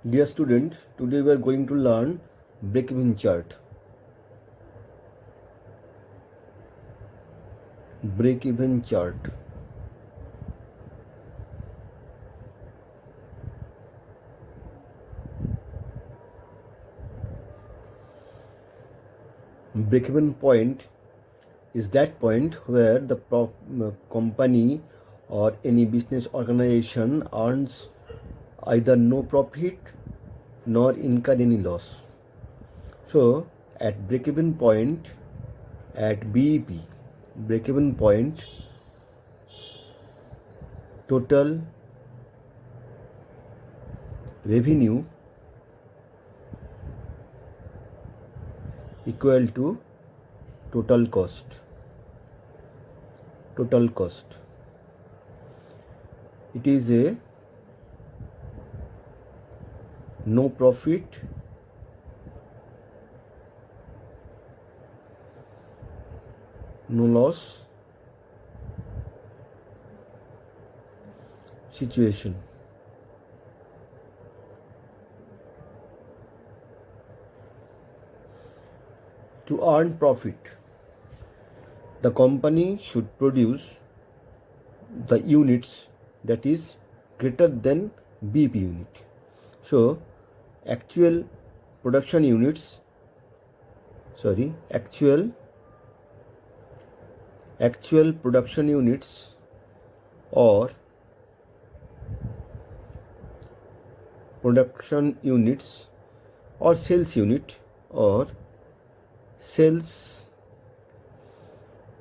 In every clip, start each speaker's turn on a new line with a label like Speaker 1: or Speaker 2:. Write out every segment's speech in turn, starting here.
Speaker 1: Dear student, today we are going to learn break-even chart. Break-even chart. Break-even point is that point where the company or any business organization earns either no profit nor incur any loss. So at break-even point, at BEP, break-even point, total revenue equal to total cost. Total cost. It is a no profit no loss situation. To earn profit, the company should produce the units that is greater than BP unit. So actual production units, actual production units or sales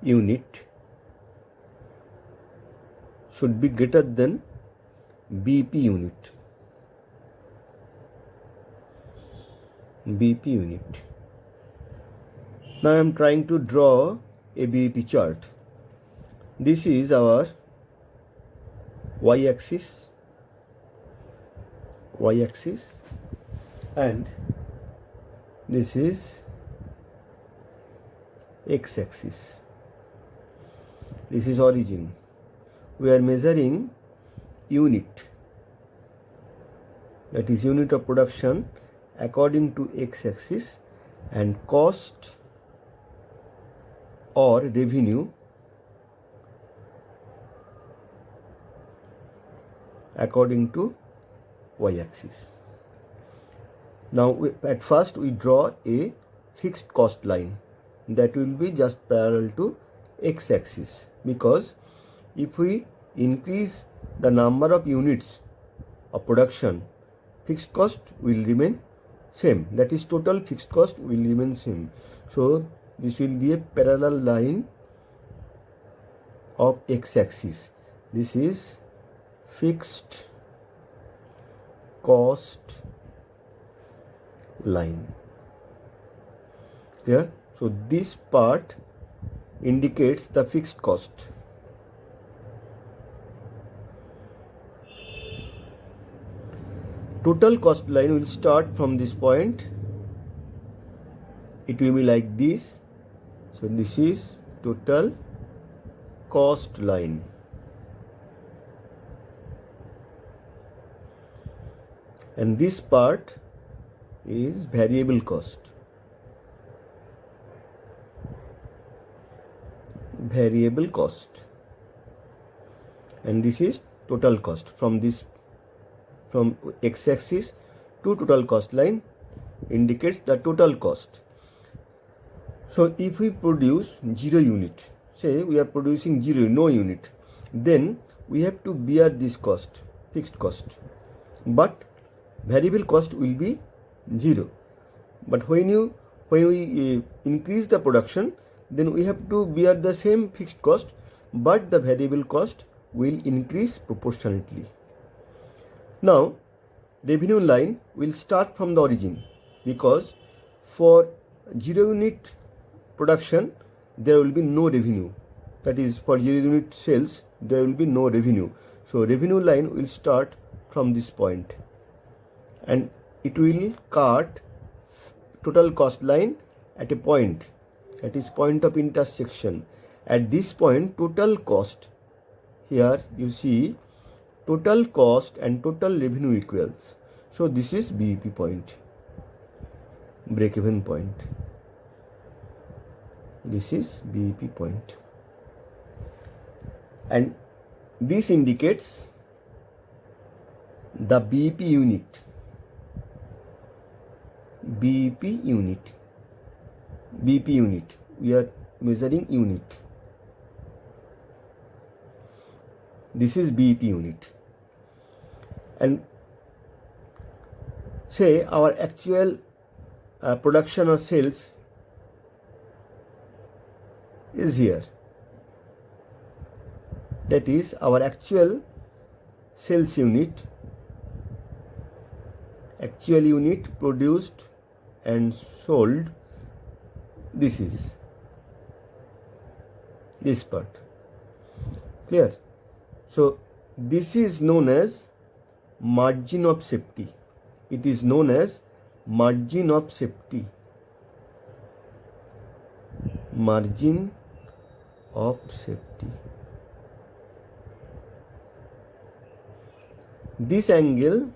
Speaker 1: unit should be greater than BP unit. Now I am trying to draw a BP chart. This is our y-axis and this is x-axis. This is origin. We are measuring unit, that is unit of production according to x-axis, and cost or revenue according to y-axis. Now at first we draw a fixed cost line that will be just parallel to x-axis, because if we increase the number of units of production, fixed cost will remain same, that is total fixed cost will remain same. So this will be a parallel line of x-axis. This is fixed cost line here. So this part indicates the fixed cost. Total cost line will start from this point. It will be like this. So this is total cost line. And this part is variable cost. And this is total cost. From x-axis to total cost line indicates the total cost. So if we produce 0 unit, say we are producing no unit, then we have to bear this cost, fixed cost, but variable cost will be 0. But when we increase the production, then we have to bear the same fixed cost, but the variable cost will increase proportionately. Now revenue line will start from the origin, because for 0 unit production there will be no revenue, that is for 0 unit sales there will be no revenue. So revenue line will start from this point and it will cut total cost line at a point, that is point of intersection. At this point total cost, here you see total cost and total revenue equals. So this is BEP point, break-even point. This is BEP point, and this indicates the BEP unit. BEP unit. BEP unit. We are measuring unit. This is BEP unit. And say our actual production or sales is here. That is our actual sales unit, actual unit produced and sold. This is this part. Clear? So this is known as margin of safety. It is known as margin of safety. Margin of safety. This angle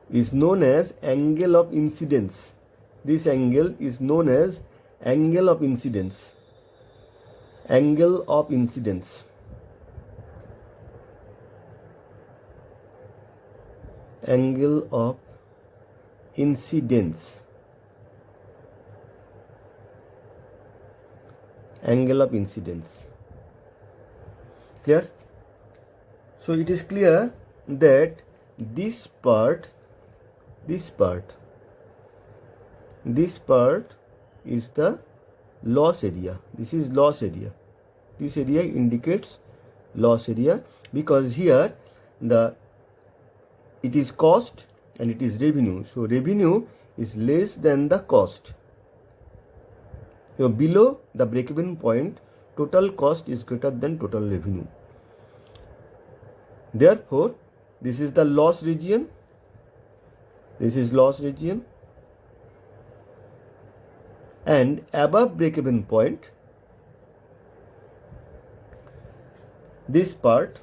Speaker 1: is known as angle of incidence. This angle is known as angle of incidence. Angle of incidence. Angle of incidence. Angle of incidence. Clear? So it is clear that this part is the loss area. This is loss area. This area indicates loss area, because here it is cost and it is revenue. So revenue is less than the cost. So below the break-even point, total cost is greater than total revenue. Therefore, this is the loss region. This is loss region. And above break-even point, this part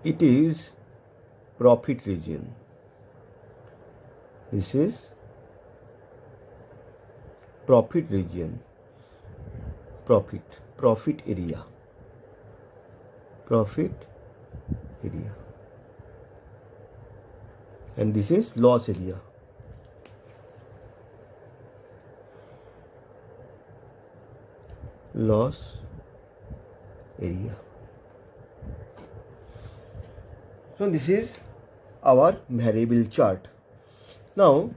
Speaker 1: it is profit region. This is profit region. Profit area. Profit area. And this is loss area. Loss area. So this is our variable chart. Now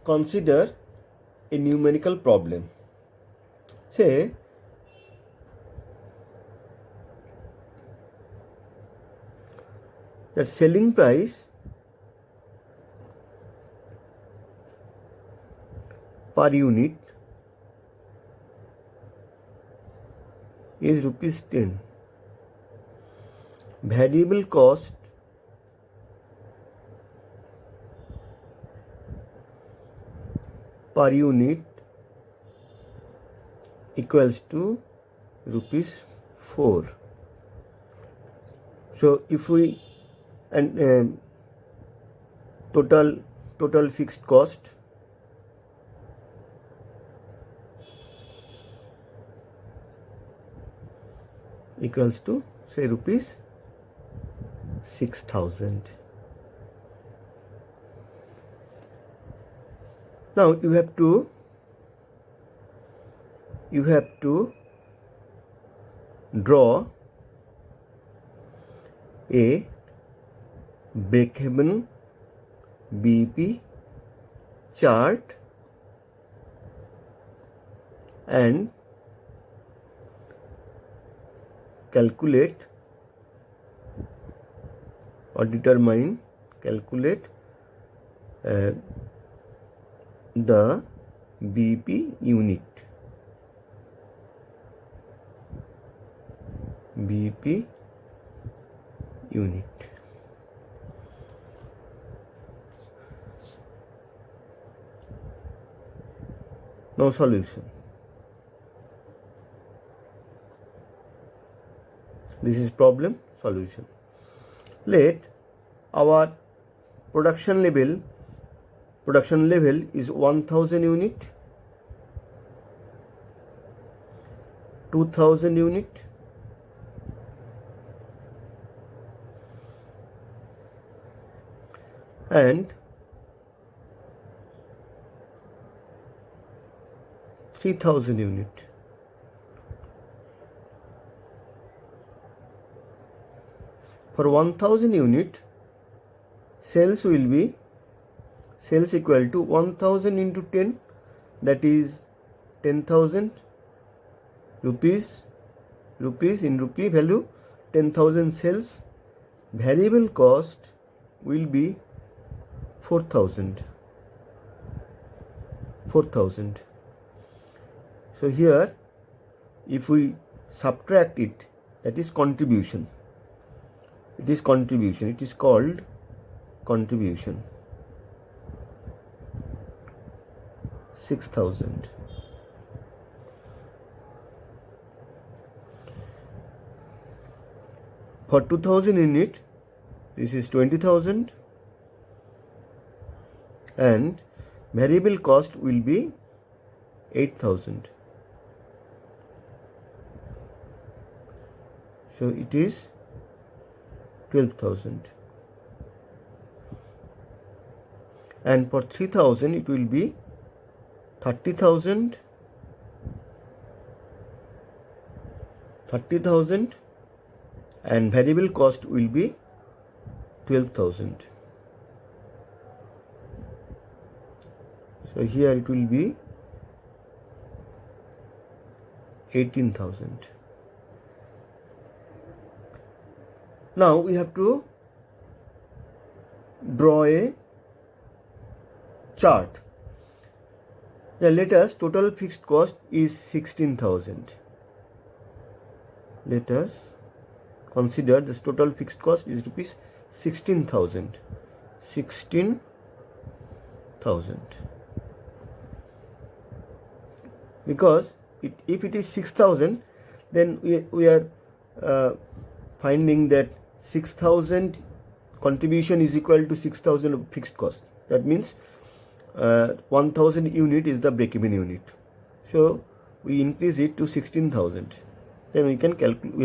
Speaker 1: consider a numerical problem. Say that selling price per unit is ₹10. Variable cost per unit equals to ₹4. So if we and total fixed cost equals to say ₹6,000. Now you have to draw a break-even BEP chart and calculate or calculate the BEP unit. BEP unit. Now solution. This is problem solution. Let our production level is 1000 unit, 2000 unit, and 3000 unit. For 1000 unit, sales will be sales equal to 1000 into 10, that is 10,000 rupees in rupee value, 10,000 sales. Variable cost will be 4,000. So here if we subtract it, that is contribution. It is called contribution. 6,000. For 2000 unit, this is 20,000, and variable cost will be 8,000. So it is 12,000. And for 3000 it will be 30,000, and variable cost will be 12,000. So here it will be 18,000. Now we have to draw a chart. Let us total fixed cost is 16,000. Let us consider this total fixed cost is rupees 16,000. 16,000. Because if it is 6,000, then we are finding that 6,000 contribution is equal to 6,000 of fixed cost. That means 1,000 unit is the break-even unit. So we increase it to 16,000. Then we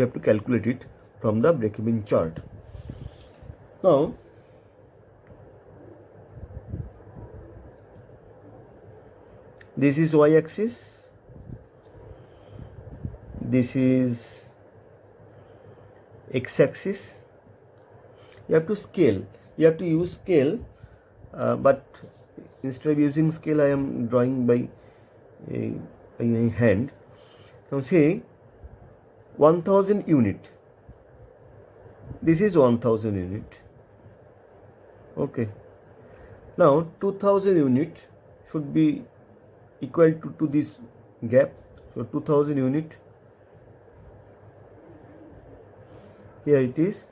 Speaker 1: have to calculate it from the break-even chart. Now this is y-axis. This is x-axis. You have to scale. You have to use scale, but instead of using scale, I am drawing by my hand. Now say 1,000 unit. This is 1,000 unit. Okay. Now 2,000 unit should be equal to this gap. So 2,000 unit. Here it is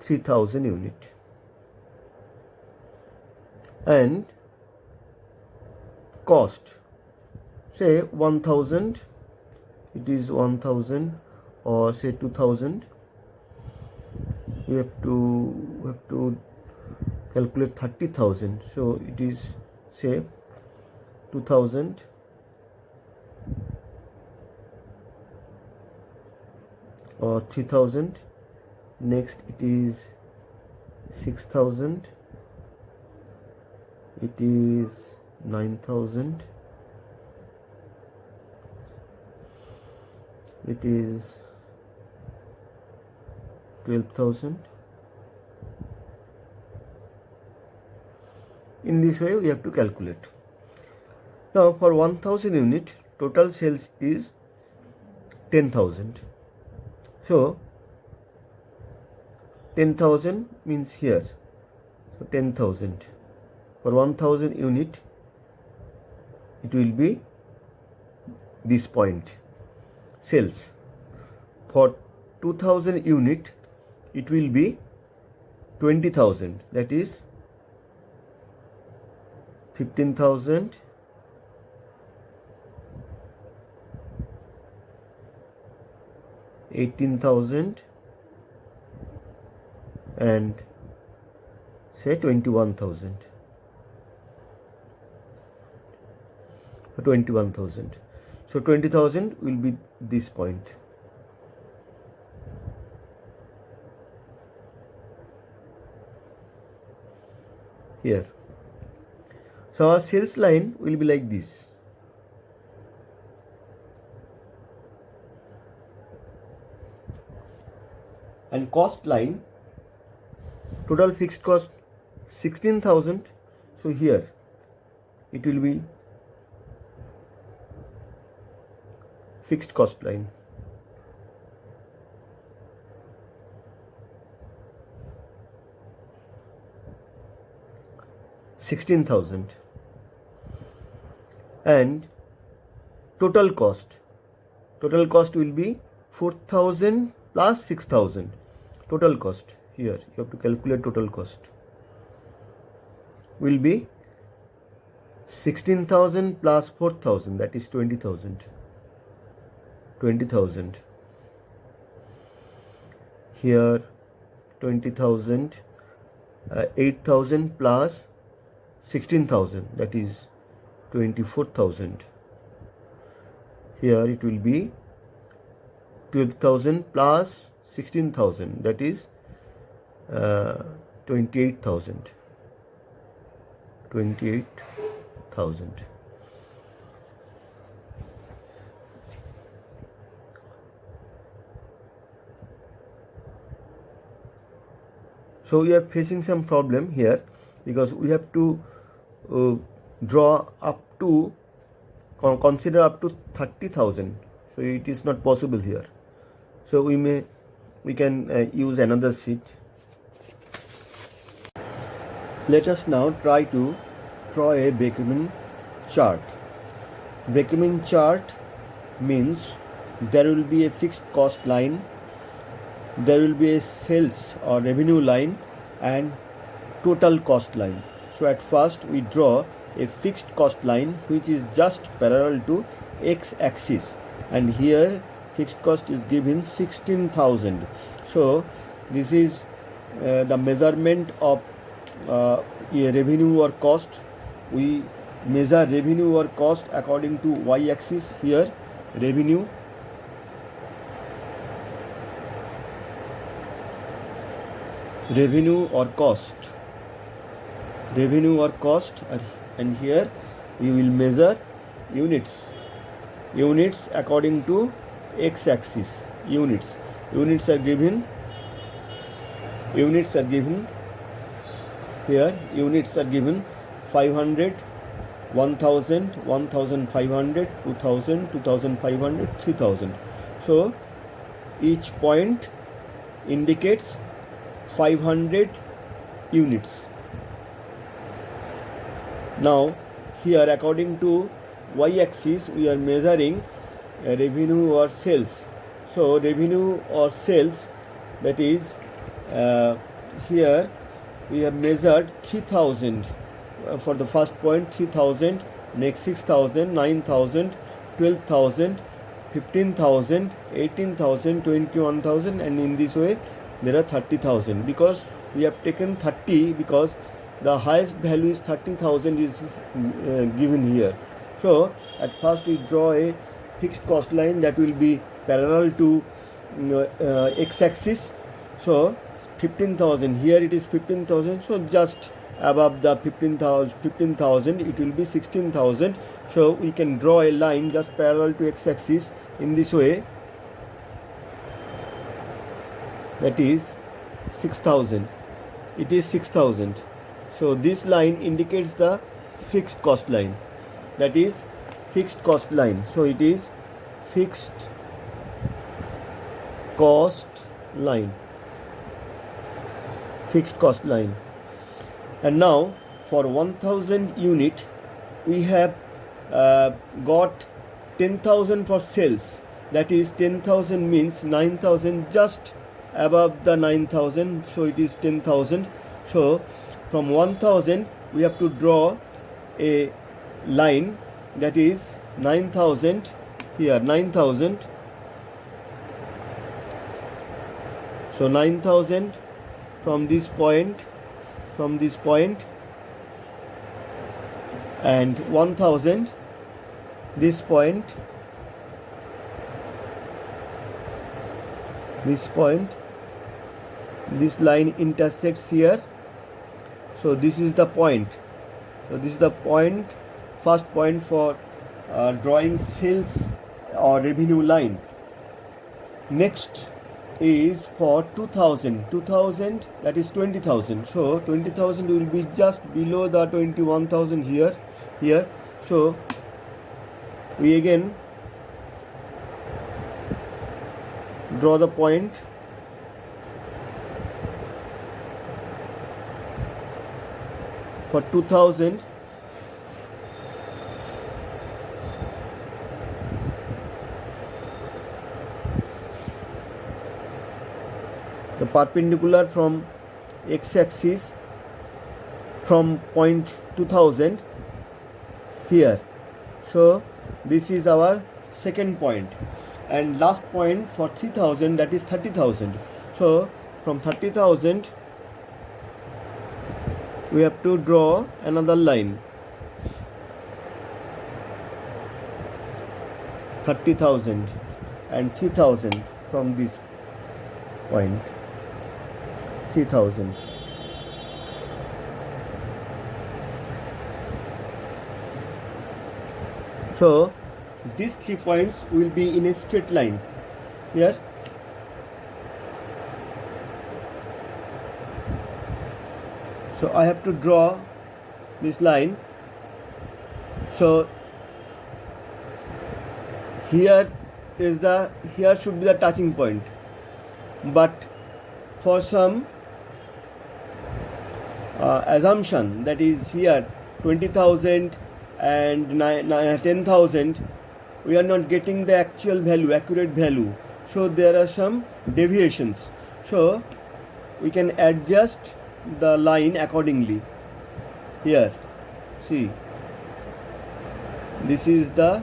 Speaker 1: 3,000 unit. And cost, say 1,000, it is 1,000, or say 2,000. We have to calculate 30,000. So it is say 2,000 or 3,000. Next it is 6,000. It is 9,000. It is 12,000. In this way we have to calculate. Now for 1,000 unit, total sales is 10,000. So 10,000 means here. So 10,000. For 1,000 unit, it will be this point, sales. For 2,000 unit, it will be 20,000. That is 15,000. 18,000 and say 21,000. 21,000. So 20,000 will be this point. Here. So our sales line will be like this. And cost line, total fixed cost 16,000. So here it will be fixed cost line. $16,000 and total cost will be 4,000 plus 6,000. Total cost, here you have to calculate total cost, will be 16,000 plus 4,000, that is 20,000. 20,000 here, 20,000, 8,000 plus 16,000, that is 24,000. Here it will be 12,000 plus 16,000, that is 28,000. 28,000. So we are facing some problem here because we have to draw up to, consider up to 30,000. So it is not possible here. So we can use another sheet. Let us now try to draw a break-even chart. Break-even chart means there will be a fixed cost line, there will be a sales or revenue line and total cost line. So at first we draw a fixed cost line which is just parallel to x-axis, and here fixed cost is given 16,000. So this is the measurement of a revenue or cost. We measure revenue or cost according to y-axis. Here revenue, or cost, and here we will measure units according to x-axis. Units are given here. Units are given 500, 1,000, 1,500, 2,000, 2,500, 3,000. So each point indicates 500 units. Now here according to y-axis we are measuring revenue or sales. So revenue or sales, that is here we have measured 3,000 for the first point, 3,000, next 6,000, 9,000, 12,000, 15,000, 18,000, 21,000, and in this way there are 30,000. Because we have taken 30 because the highest value is 30,000 is given here. So at first we draw a fixed cost line that will be parallel to x-axis. So 15,000, here it is 15,000, so just above the 15,000 it will be 16,000. So we can draw a line just parallel to x-axis in this way, that is 6,000. It is 6,000. So this line indicates the fixed cost line, that is fixed cost line. So it is fixed cost line, and now for 1,000 unit we have got 10,000 for sales, that is 10,000 means 9,000 just above the 9,000, so it is 10,000. So from 1,000 we have to draw a line, that is 9,000, here 9,000, So 9,000 from this point, and 1,000 this point, this line intersects here. So this is the point. So this is the point, first point for drawing sales or revenue line. Next is for 2,000, that is 20,000. So 20,000 will be just below the 21,000 here. So we again draw the point. For 2,000, the perpendicular from x-axis from point 2,000 here. So this is our second point, and last point for 3,000, that is 30,000. So from 30,000 we have to draw another line. 30,000 and 3,000 from this point. 3,000. So these 3 points will be in a straight line here. So I have to draw this line. So here should be the touching point, but for some assumption, that is here 20,000 and 10,000, we are not getting the actual value, accurate value. So there are some deviations. So we can adjust the line accordingly. Here, see, this is the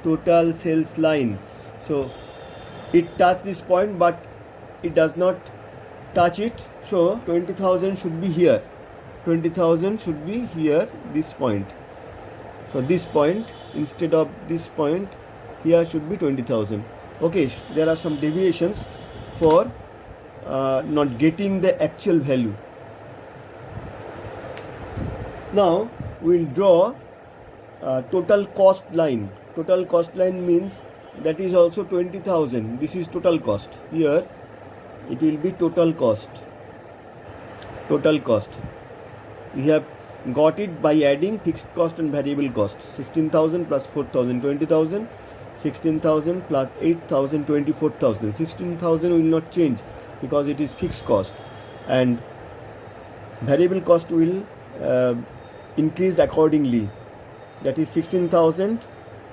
Speaker 1: total sales line. So it touched this point, but it does not touch it. So 20,000 should be here. 20,000 should be here, this point. So this point instead of this point here should be 20,000. Okay, there are some deviations for not getting the actual value. Now we'll draw total cost line. Total cost line means that is also 20,000. This is total cost. Here it will be total cost. Total cost. We have got it by adding fixed cost and variable cost. 16,000 plus 4,000, 20,000. 16,000 plus 8,000, 24,000. 16,000 will not change because it is fixed cost, and variable cost will increase accordingly. That is 16,000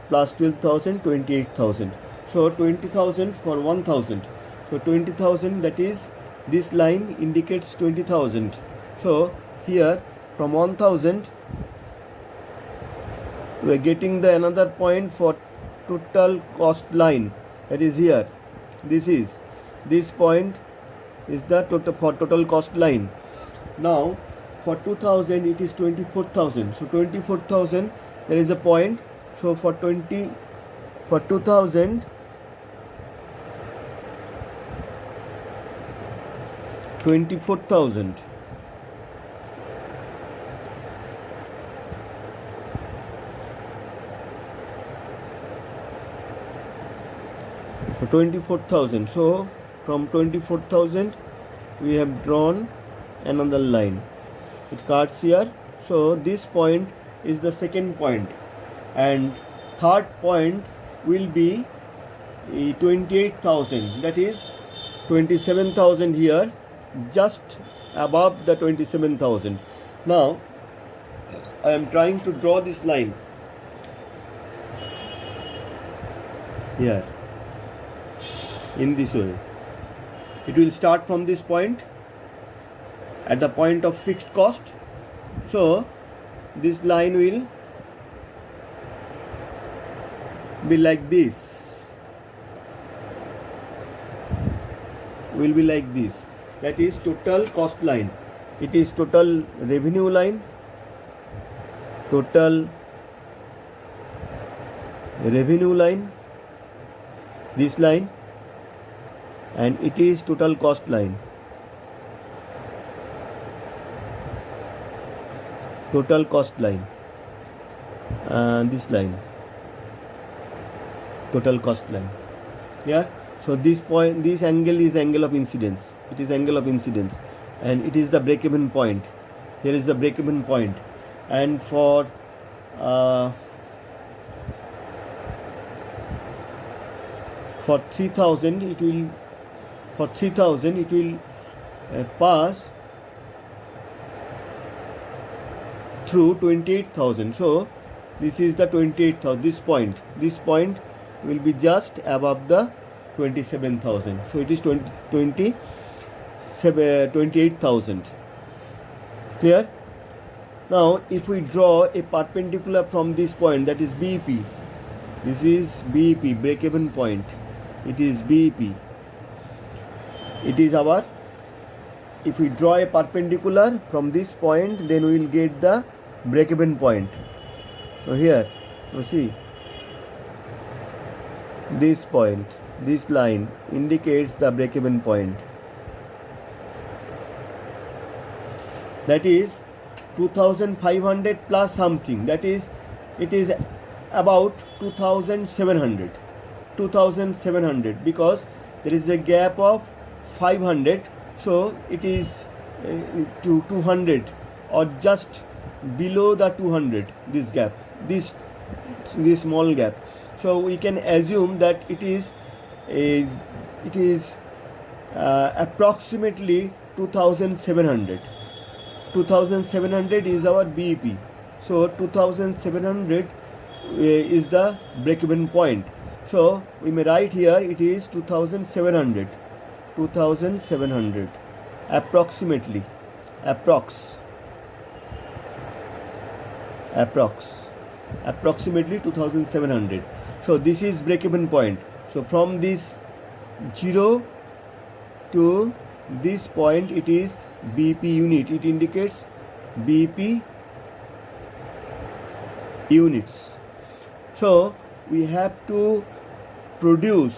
Speaker 1: plus 12,000, 28,000. So 20,000 for 1,000. So 20,000, that is this line indicates 20,000. So here from 1,000 we are getting the another point for total cost line, that is here. This point is the total for total cost line. Now for 2,000 it is 24,000. So 24,000, there is a point. So for 2,000 24,000. So 24,000. So from 24,000 we have drawn another line. It cuts here. So this point is the second point, and third point will be 28,000. That is 27,000 here, just above the 27,000. Now I am trying to draw this line here in this way. It will start from this point at the point of fixed cost. So this line will be like this. will be like this. That is total cost line. It is total revenue line, total revenue line, this line, and it is total cost line. Total cost line, this line, total cost line. Yeah. So this point, this angle is angle of incidence. It is angle of incidence, and it is the break-even point. Here is the break-even point, and for 3000 it will, for 3000 it will pass through 28,000. So this is the 28,000. This point will be just above the 27,000. So it is 28,000. Clear? Now if we draw a perpendicular from this point, that is BEP. This is BEP, break-even point. It is BEP. It is our, if we draw a perpendicular from this point, then we will get the break-even point. So here, you see, this point, this line indicates the break-even point. That is 2,500 plus something. That is, it is about 2,700. 2,700, because there is a gap of 500. So it is to 200 or just below the 200, this gap, this small gap. So we can assume that it is approximately 2,700. 2,700 is our BEP. So 2,700 is the break-even point. So we may write here it is 2,700. 2,700 approximately, approximately 2,700. So this is break-even point. So from this 0 to this point, it is BEP unit. It indicates BEP units. So we have to produce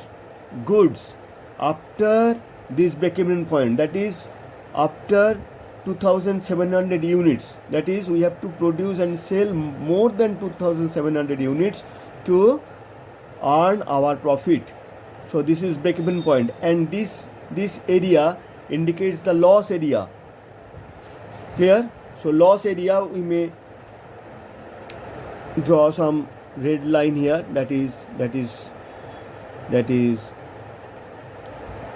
Speaker 1: goods after this break-even point, that is after 2,700 units. That is, we have to produce and sell more than 2,700 units to earn our profit. So this is break-even point, and this area indicates the loss area. Clear? So loss area, we may draw some red line here. That is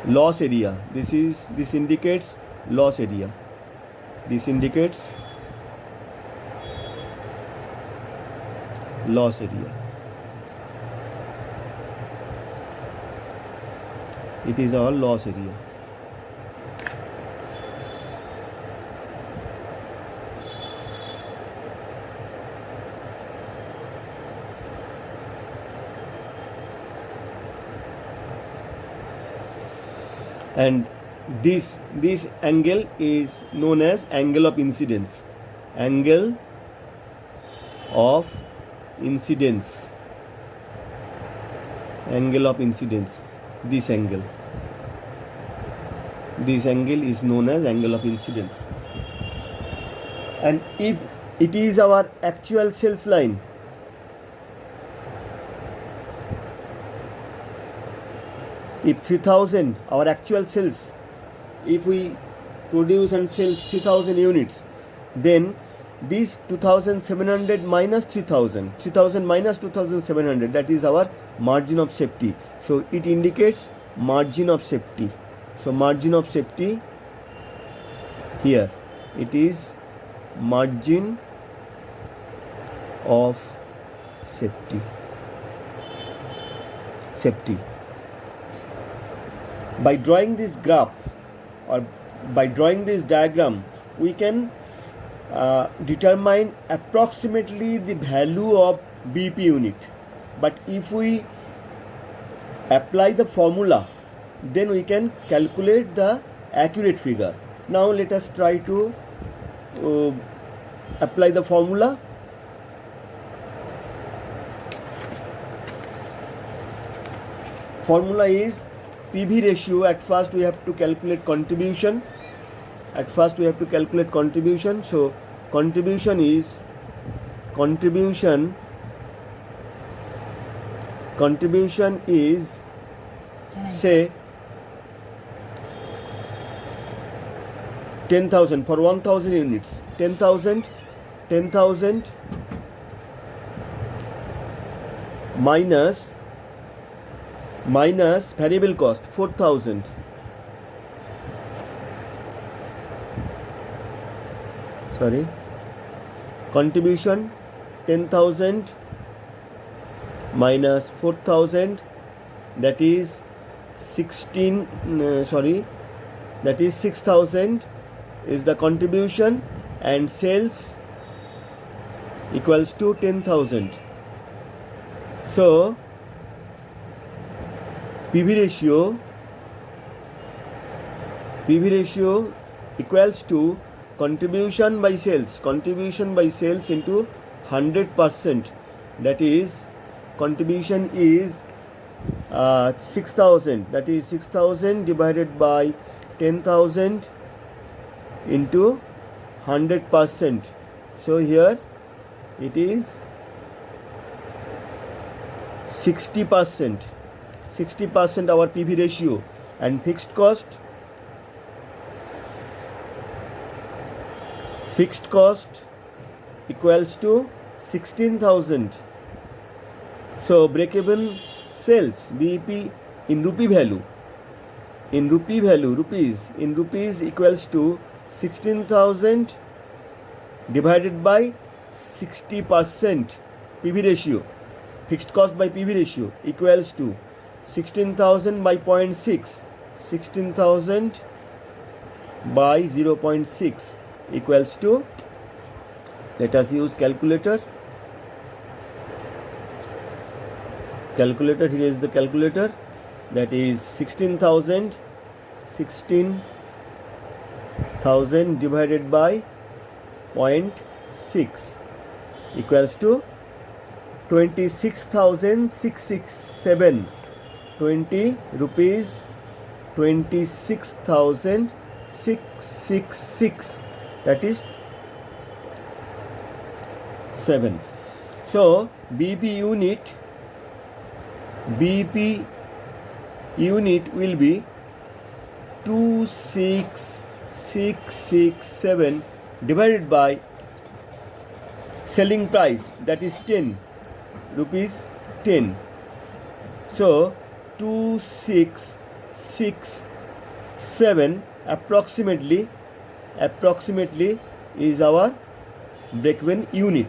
Speaker 1: loss area. This indicates loss area. This indicates loss area. It is our loss area. And this angle is known as angle of incidence. Angle of incidence. Angle of incidence. This angle is known as angle of incidence. And if it is our actual sales line, if 3,000 our actual sales, if we produce and sell 3,000 units, then this 2,700 minus 3,000 minus 2,700, that is our margin of safety. So it indicates margin of safety. So margin of safety, here it is margin of safety. By drawing this graph or by drawing this diagram, we can determine approximately the value of BEP unit. But if we apply the formula then we can calculate the accurate figure. Now let us try to apply the formula. Formula is PV ratio. At first we have to calculate contribution. So contribution is say 10,000 for 1,000 units. 10,000 minus variable cost 4,000. Contribution 10,000 minus 4,000, that is 6,000 is the contribution, and sales equals to 10,000. So PV ratio equals to contribution by sales into 100%. That is, contribution is 6,000. That is 6,000 divided by 10,000 into 100%. So here it is 60%. 60% our PV ratio, and fixed cost equals to 16,000. So break-even sales BEP in rupee value rupees equals to 16,000 divided by 60% PV ratio. Fixed cost by PV ratio equals to 16,000 by 0.6. 16,000 by 0.6 equals to, let us use calculator. Here is the calculator. That is 16,000 divided by 0.6 equals to 26,667. 20 rupees 26,666, that is 7. So BEP unit will be 26,667 divided by selling price, that is 10 rupees 10. So 2667 approximately is our break-even unit.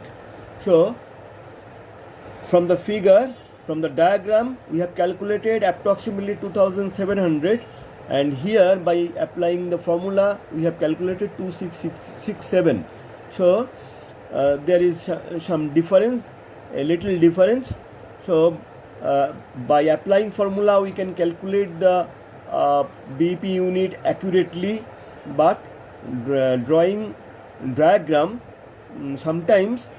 Speaker 1: So from the diagram we have calculated approximately 2,700, and here by applying the formula we have calculated 2667. So there is some difference, a little difference. So by applying formula we can calculate the BEP unit accurately, but drawing diagram sometimes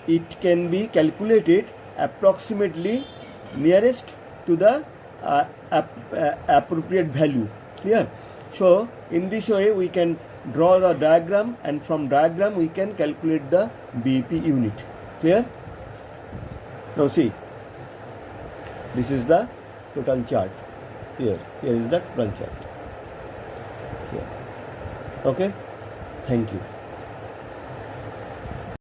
Speaker 1: it can be calculated approximately nearest to the appropriate value. Clear? So in this way we can draw the diagram, and from diagram we can calculate the BEP unit. Clear? Now see, this is the total chart. Here is the total chart. Here. Okay, thank you.